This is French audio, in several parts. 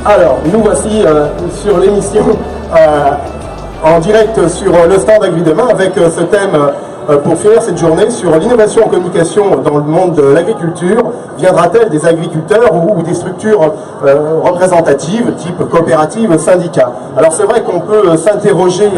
Alors, nous voici sur l'émission en direct sur le stand Agri-Demain avec ce thème pour finir cette journée sur l'innovation en communication dans le monde de l'agriculture. Viendra-t-elle des agriculteurs ou des structures représentatives, type coopérative, syndicats? Alors c'est vrai qu'on peut s'interroger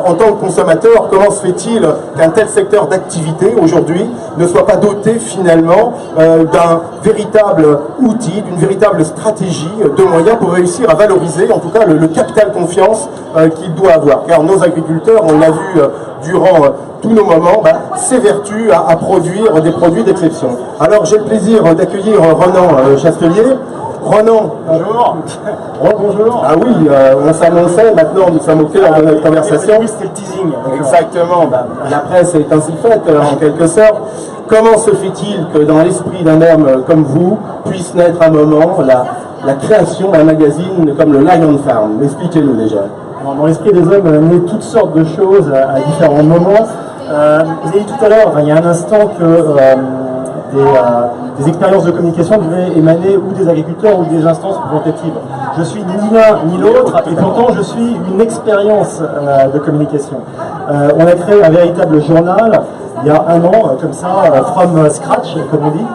en tant que consommateur, comment se fait-il qu'un tel secteur d'activité aujourd'hui ne soit pas doté finalement d'un véritable outil, d'une véritable stratégie de moyens pour réussir à valoriser en tout cas le capital confiance qu'il doit avoir. Car nos agriculteurs, on l'a vu durant tous nos moments, s'évertuent à produire des produits d'exception. Alors j'ai le plaisir d'accueillir Ronan Chastelier. Ronan, bonjour. Bonjour. Ah oui, on s'annonçait, maintenant nous sommes au cœur de notre conversation. C'était le teasing. Exactement, la presse est ainsi faite en quelque sorte. Comment se fait-il que dans l'esprit d'un homme comme vous puisse naître un moment la création d'un magazine comme le Lion Farm? Expliquez-nous déjà. Alors, dans l'esprit des hommes naît toutes sortes de choses à différents moments. Vous avez dit tout à l'heure, il y a un instant que des expériences de communication devaient émaner ou des agriculteurs ou des instances représentatives. Je suis ni l'un ni l'autre et pourtant je suis une expérience de communication. On a créé un véritable journal il y a un an, comme ça, from scratch, comme on dit.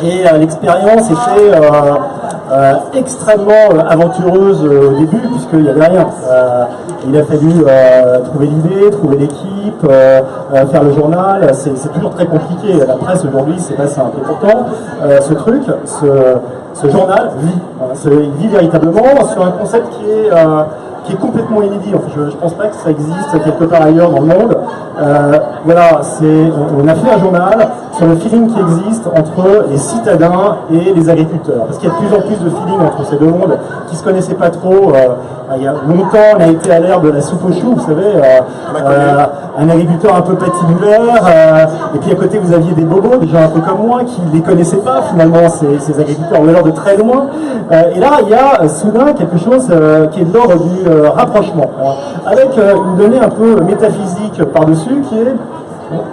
Et l'expérience était extrêmement aventureuse au début, puisqu'il n'y avait rien. Il a fallu trouver l'idée, trouver l'équipe, faire le journal. C'est toujours très compliqué. La presse aujourd'hui, c'est pas simple. Et pourtant, ce journal il vit véritablement sur un concept qui est complètement inédit. Enfin, je ne pense pas que ça existe quelque part ailleurs dans le monde. Voilà, on a fait un journal sur le feeling qui existe entre les citadins et les agriculteurs. Parce qu'il y a de plus en plus de feeling entre ces deux mondes qui ne se connaissaient pas trop. Il y a longtemps, on a été à l'ère de la soupe aux choux, vous savez, un agriculteur un peu patibulaire, et puis à côté vous aviez des bobos, des gens un peu comme moi, qui ne les connaissaient pas finalement, ces agriculteurs, ou alors de très loin. Et là, il y a soudain quelque chose qui est de l'ordre du rapprochement, avec une donnée un peu métaphysique par-dessus, qui est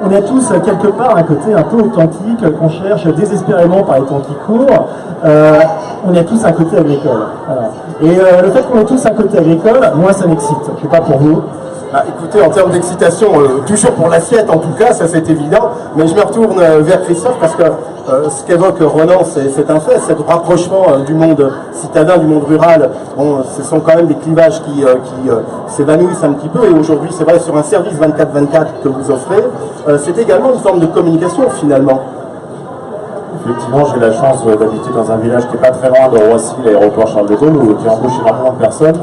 on a tous quelque part un côté un peu authentique qu'on cherche désespérément par les temps qui courent. On a tous un côté agricole. Voilà. Et le fait qu'on ait tous un côté agricole, moi ça m'excite. Je ne sais pas pour vous. Écoutez, en termes d'excitation, toujours pour l'assiette en tout cas, ça c'est évident, mais je me retourne vers Christophe parce que ce qu'évoque Ronan, c'est un fait, cet rapprochement du monde citadin, du monde rural, ce sont quand même des clivages qui s'évanouissent un petit peu, et aujourd'hui c'est vrai, sur un service 24/24 que vous offrez, c'est également une forme de communication finalement. Effectivement, j'ai la chance d'habiter dans un village qui n'est pas très loin de Roissy, l'aéroport Charles de Gaulle, qui embauche énormément de personnes.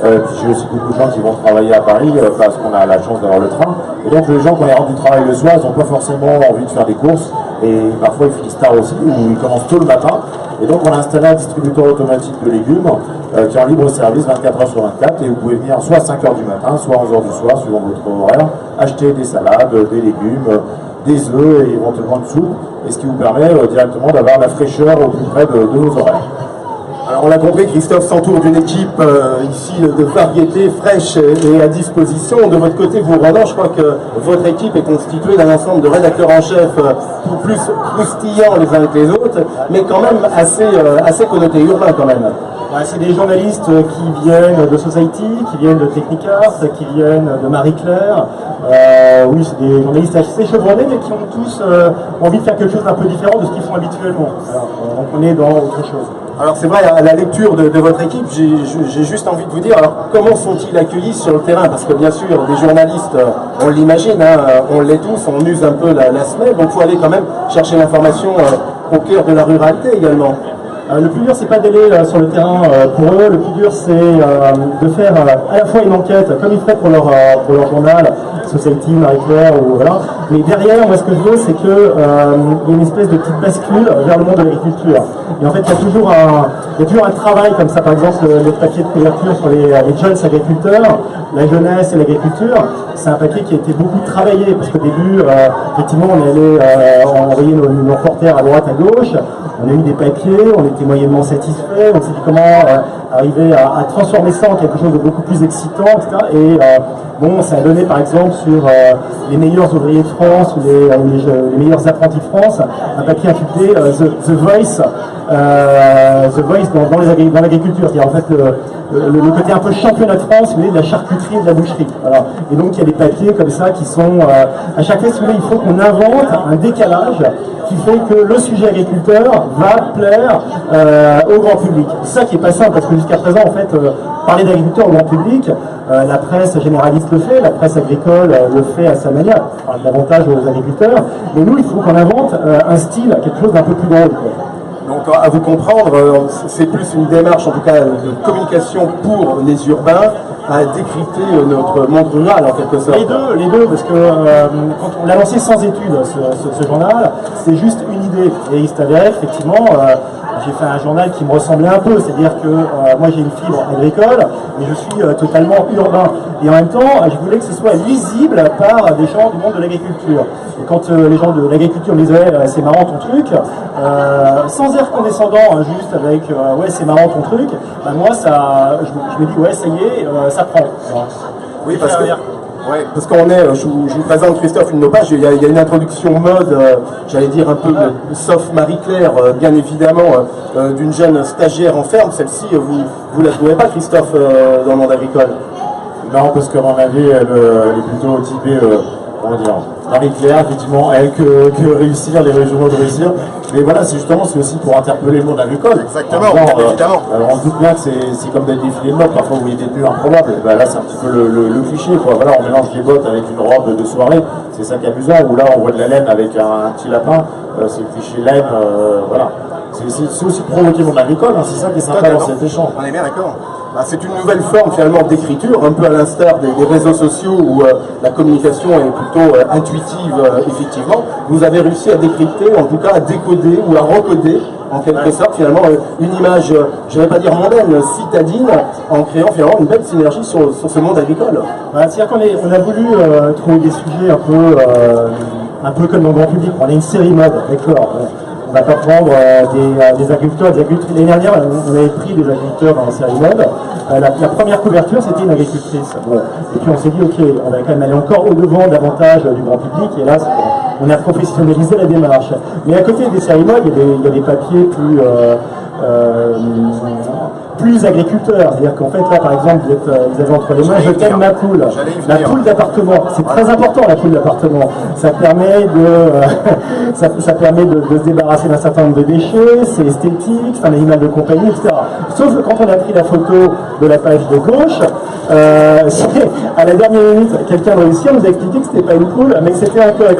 Puis j'ai aussi beaucoup de gens qui vont travailler à Paris parce qu'on a la chance d'avoir le train. Et donc les gens, quand ils rentrent du travail le soir, ils n'ont pas forcément envie de faire des courses. Et parfois ils finissent tard aussi, ou ils commencent tôt le matin. Et donc on a installé un distributeur automatique de légumes qui est en libre service 24h sur 24. Et vous pouvez venir soit à 5h du matin, soit à 11h du soir, suivant votre horaire, acheter des salades, des légumes, des œufs et éventuellement une soupe. Et ce qui vous permet directement d'avoir la fraîcheur au plus près de vos horaires. Alors on l'a compris, Christophe s'entoure d'une équipe ici de variétés fraîches et à disposition. De votre côté, vous, Ronan, je crois que votre équipe est constituée d'un ensemble de rédacteurs en chef plus croustillants les uns que les autres, mais quand même assez connotés urbains quand même. Ouais, c'est des journalistes qui viennent de Society, qui viennent de Technicart, qui viennent de Marie-Claire. Oui, c'est des journalistes assez chevronnés, mais qui ont tous envie de faire quelque chose d'un peu différent de ce qu'ils font habituellement. Alors, donc on est dans autre chose. Alors c'est vrai, à la lecture de votre équipe, j'ai juste envie de vous dire, alors comment sont-ils accueillis sur le terrain? Parce que bien sûr, des journalistes, on l'imagine, on l'est tous, on use un peu la semelle, donc il faut aller quand même chercher l'information au cœur de la ruralité également. Le plus dur, c'est pas d'aller sur le terrain pour eux, le plus dur, c'est de faire à la fois une enquête, comme ils feraient pour leur journal, Society, Marie-Claire, ou voilà. Mais derrière, moi, ce que je veux, c'est qu'il y ait une espèce de petite bascule vers le monde de l'agriculture. Et en fait, il y a toujours un travail comme ça, par exemple, le papier de couverture sur les jeunes agriculteurs, la jeunesse et l'agriculture. C'est un papier qui a été beaucoup travaillé, parce qu'au début, effectivement, on envoyait nos reporters à droite, à gauche, on a eu des papiers, on était moyennement satisfaits, on s'est dit comment arriver à transformer ça en quelque chose de beaucoup plus excitant, etc. Et bon, ça a donné par exemple sur les meilleurs ouvriers de France ou les meilleurs apprentis de France, un papier intitulé The Voice dans l'agriculture, c'est-à-dire en fait le côté un peu championnat de France, vous voyez, de la charcuterie et de la boucherie. Voilà. Et donc il y a des papiers comme ça qui sont à chaque fois, si vous voulez, il faut qu'on invente un décalage qui fait que le sujet agriculteur va plaire au grand public. C'est ça qui est pas simple, parce que jusqu'à présent, en fait, parler d'agriculteur au grand public, la presse généraliste le fait, la presse agricole le fait à sa manière, on parle davantage aux agriculteurs, mais nous, il faut qu'on invente un style, quelque chose d'un peu plus drôle, quoi. Donc à vous comprendre, c'est plus une démarche en tout cas de communication pour les urbains à décrypter notre monde rural en quelque sorte. Les deux, parce que quand on l'a lancé sans études, ce journal, c'est juste une idée. Et il s'avère effectivement, j'ai fait un journal qui me ressemblait un peu, c'est-à-dire que moi j'ai une fibre agricole, mais je suis totalement urbain. Et en même temps, je voulais que ce soit lisible par des gens du monde de l'agriculture. Et quand les gens de l'agriculture me disaient c'est marrant ton truc, sans air condescendant, hein, juste avec ouais c'est marrant ton truc, ben moi ça, je me dis ouais ça y est, ça prend. Oui, parce qu'on est, je vous présente Christophe une page, il y a une introduction mode, j'allais dire un peu sauf Marie-Claire, bien évidemment, d'une jeune stagiaire en ferme. Celle-ci, vous la trouvez pas, Christophe, dans le monde agricole? Non, parce qu'à mon avis, elle est plutôt typée, comment dire, Marie-Claire, effectivement, elle que réussir, les régionaux de réussir. Mais voilà, c'est aussi pour interpeller le monde agricole. Exactement, évidemment. On se doute bien que c'est comme des défilés de mode, parfois vous voyez des tenues improbables. Et ben là, c'est un petit peu le cliché, quoi. Voilà, on mélange des bottes avec une robe de soirée, c'est ça qui est amusant. Ou là, on voit de la laine avec un petit lapin, c'est le cliché laine, voilà. C'est aussi provoquer le monde agricole, hein. C'est ça qui est sympa dans cet échange. On est bien d'accord. C'est une nouvelle forme finalement d'écriture, un peu à l'instar des réseaux sociaux où la communication est plutôt intuitive, effectivement. Vous avez réussi à décrypter, en tout cas à décoder ou à recoder, en quelque sorte, finalement, une image, je ne vais pas dire mondaine, citadine, en créant finalement une belle synergie sur ce monde agricole. C'est-à-dire qu'on a voulu trouver des sujets un peu comme dans le grand public. On a une série mode, d'accord. On va pas prendre des agriculteurs, des agricultrices. L'année dernière, on avait pris des agriculteurs dans la série mode. La première couverture, c'était une agricultrice. Bon. Et puis on s'est dit, ok, on va quand même aller encore au-devant davantage du grand public. Et là, on a professionnalisé la démarche. Mais à côté des séries mode, il y a des papiers plus agriculteurs. C'est-à-dire qu'en fait, là, par exemple, vous avez entre les mains, je t'aime ma poule. La poule d'appartement. C'est très important, la poule d'appartement. Ça permet ça permet de se débarrasser d'un certain nombre de déchets, c'est esthétique, c'est un animal de compagnie, etc. Sauf que quand on a pris la photo de la page de gauche, à la dernière minute, quelqu'un de réussi nous a expliqué que c'était pas une poule, mais que c'était un coq.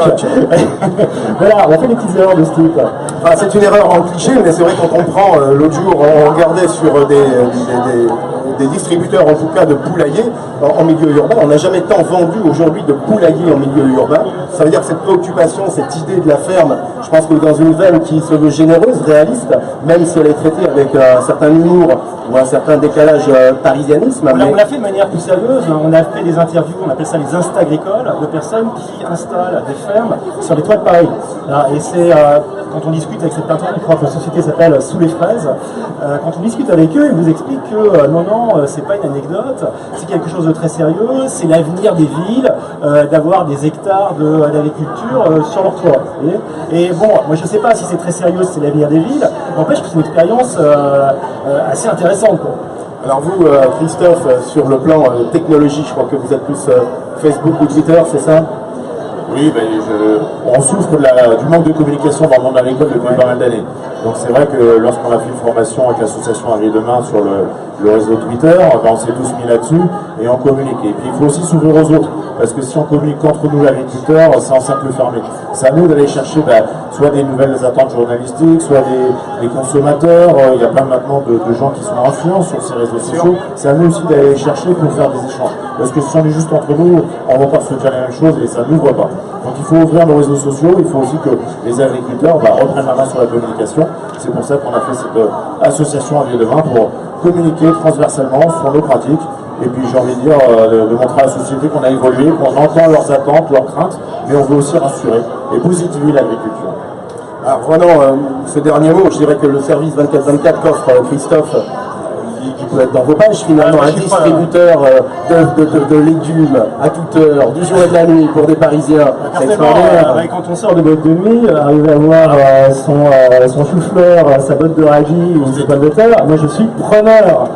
Voilà, on a fait des petites erreurs de ce type. Enfin, c'est une erreur en cliché, mais c'est vrai qu'on comprend. L'autre jour, on regardait sur des distributeurs, en tout cas de poulaillers en milieu urbain. On n'a jamais tant vendu aujourd'hui de poulaillers en milieu urbain. Ça veut dire que cette préoccupation, cette idée de la ferme, je pense que dans une veine qui se veut généreuse, réaliste, même si elle est traitée avec un certain humour ou un certain décalage parisianisme. On l'a fait de manière plus sérieuse. On a fait des interviews, on appelle ça les insta agricoles, de personnes qui installent des fermes sur les toits de Paris. Et c'est quand on discute avec cette personne, je crois que la société s'appelle Sous les fraises, quand on discute avec eux, ils vous expliquent que non, c'est pas une anecdote, c'est quelque chose de très sérieux, c'est l'avenir des villes, d'avoir des hectares d'agriculture sur leur toit. Et bon, moi je sais pas si c'est très sérieux, si c'est l'avenir des villes, n'empêche que c'est une expérience assez intéressante, quoi. Alors vous, Christophe, sur le plan technologique, je crois que vous êtes plus Facebook ou Twitter, c'est ça? Oui, on souffre du manque de communication dans le monde agricole depuis pas mal d'années. Donc c'est vrai que lorsqu'on a fait une formation avec l'association Agri Demain sur le réseau Twitter, on s'est tous mis là-dessus et on communique. Et puis il faut aussi s'ouvrir aux autres, parce que si on communique entre nous l'agriculteur, c'est en cercle fermé. C'est à nous d'aller chercher soit des nouvelles attentes journalistiques, soit des consommateurs. Il y a plein maintenant de gens qui sont influents sur ces réseaux sociaux. C'est à nous aussi d'aller chercher pour faire des échanges. Parce que si on est juste entre nous, on va pas se dire la même chose et ça n'ouvre pas. Donc il faut ouvrir nos réseaux sociaux, il faut aussi que les agriculteurs reprennent la main sur la communication. C'est pour ça qu'on a fait cette association Agri Demain pour communiquer transversalement sur nos pratiques. Et puis j'ai envie de dire, de montrer à la société qu'on a évolué, qu'on entend leurs attentes, leurs craintes, mais on veut aussi rassurer et positiver l'agriculture. Alors vraiment, ce dernier mot, je dirais que le service 24/24 qu'offre Christophe, qui peut être dans vos pages finalement, un distributeur de légumes à toute heure, du jour et de la nuit pour des Parisiens. C'est extraordinaire. Quand on sort de boîte de nuit, arriver à voir son chou-fleur, sa botte de radis ou ses pommes de terre, moi je suis preneur.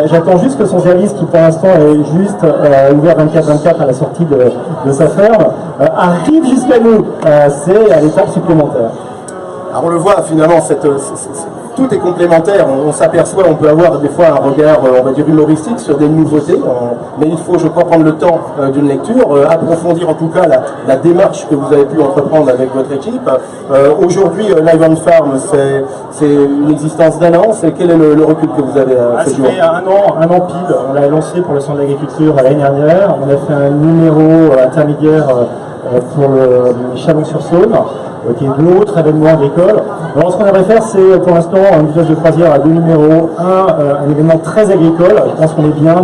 J'attends juste que son service, qui pour l'instant est juste ouvert 24/24 à la sortie de sa ferme, arrive jusqu'à nous. C'est à l'étape supplémentaire. Alors on le voit finalement, tout est complémentaire, on s'aperçoit, on peut avoir des fois un regard, on va dire, humoristique sur des nouveautés, mais il faut, je crois, prendre le temps d'une lecture, approfondir en tout cas la démarche que vous avez pu entreprendre avec votre équipe. Aujourd'hui, Live on Farm, c'est une existence d'1 an, quel est le recul que vous avez ce jour? Ça fait un an pile, on l'a lancé pour le Salon de l'Agriculture l'année dernière, on a fait un numéro intermédiaire pour le Chalon-sur-Saône, qui est l'autre événement agricole. Alors ce qu'on aimerait faire, c'est pour l'instant un village de croisière à 2 numéros. Un événement très agricole, je pense qu'on est bien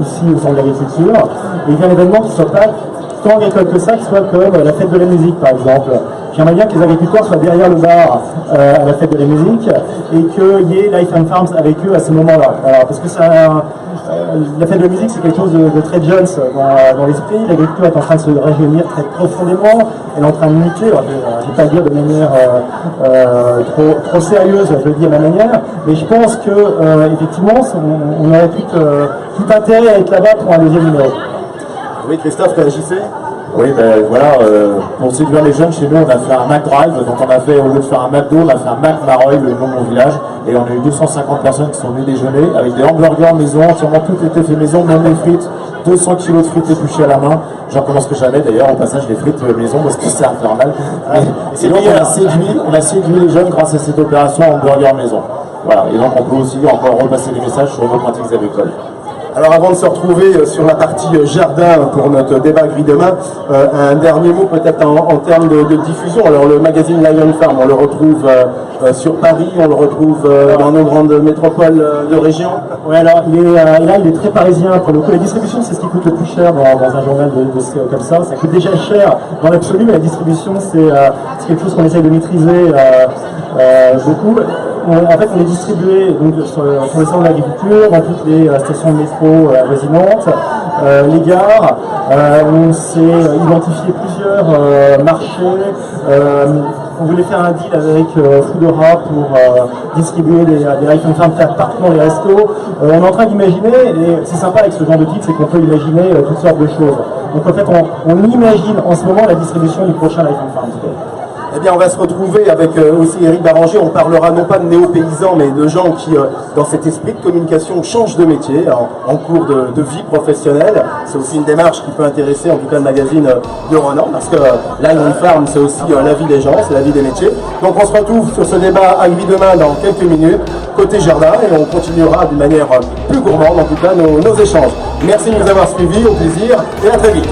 ici au Salon de l'Agriculture, et un événement qui ne soit pas tant agricole que ça, qui soit comme la fête de la musique par exemple. J'aimerais bien que les agriculteurs soient derrière le bar à la fête de la musique et qu'il y ait Life and Farms avec eux à ce moment-là. Parce que la fête de la musique, c'est quelque chose de très jeune dans l'esprit. L'agriculture est en train de se rajeunir très profondément. Elle est en train de muter. Je ne vais pas le dire de manière trop sérieuse, je le dis à ma manière. Mais je pense que effectivement, on aurait tout intérêt à être là-bas pour un deuxième numéro. Oui, Christophe, réagissez? Oui, ben voilà, pour séduire les jeunes, chez nous, on a fait un Mac Drive, donc on a fait, au lieu de faire un McDo, on a fait un Mac Maroy, le nom de mon village, et on a eu 250 personnes qui sont venues déjeuner, avec des hamburgers maison, entièrement tout était fait maison, même les frites, 200 kilos de frites épluchées à la main, j'en commencerai jamais d'ailleurs, au passage, les frites maison, parce que c'est infernal. Et donc on a séduit les jeunes grâce à cette opération hamburger maison. Voilà, et donc on peut aussi encore repasser des messages sur nos pratiques agricoles. Alors avant de se retrouver sur la partie jardin pour notre débat gris-demain, un dernier mot peut-être en termes de diffusion. Alors le magazine Live on Farm, on le retrouve sur Paris, on le retrouve dans nos grandes métropoles de région. Oui, alors il est très parisien. Pour le coup, la distribution, c'est ce qui coûte le plus cher dans un journal comme ça. Ça coûte déjà cher dans l'absolu, mais la distribution, c'est quelque chose qu'on essaye de maîtriser beaucoup. En fait, on est distribué donc, sur le salon de l'agriculture, dans toutes les stations de métro avoisinantes, les gares. On s'est identifié plusieurs marchés. On voulait faire un deal avec Foodora pour distribuer des Life and Farm partout dans les restos. On est en train d'imaginer, et c'est sympa avec ce genre de deal, c'est qu'on peut imaginer toutes sortes de choses. Donc en fait, on imagine en ce moment la distribution du prochain Life and Farm. Eh bien, on va se retrouver avec aussi Éric Baranger. On parlera non pas de néo-paysans, mais de gens qui, dans cet esprit de communication, changent de métier en cours de vie professionnelle. C'est aussi une démarche qui peut intéresser, en tout cas, le magazine de Ronan, parce que Live on Farm, c'est aussi la vie des gens, c'est la vie des métiers. Donc, on se retrouve sur ce débat Agri-Demain dans quelques minutes, côté jardin, et on continuera d'une manière plus gourmande, en tout cas, nos échanges. Merci de nous avoir suivis, au plaisir, et à très vite.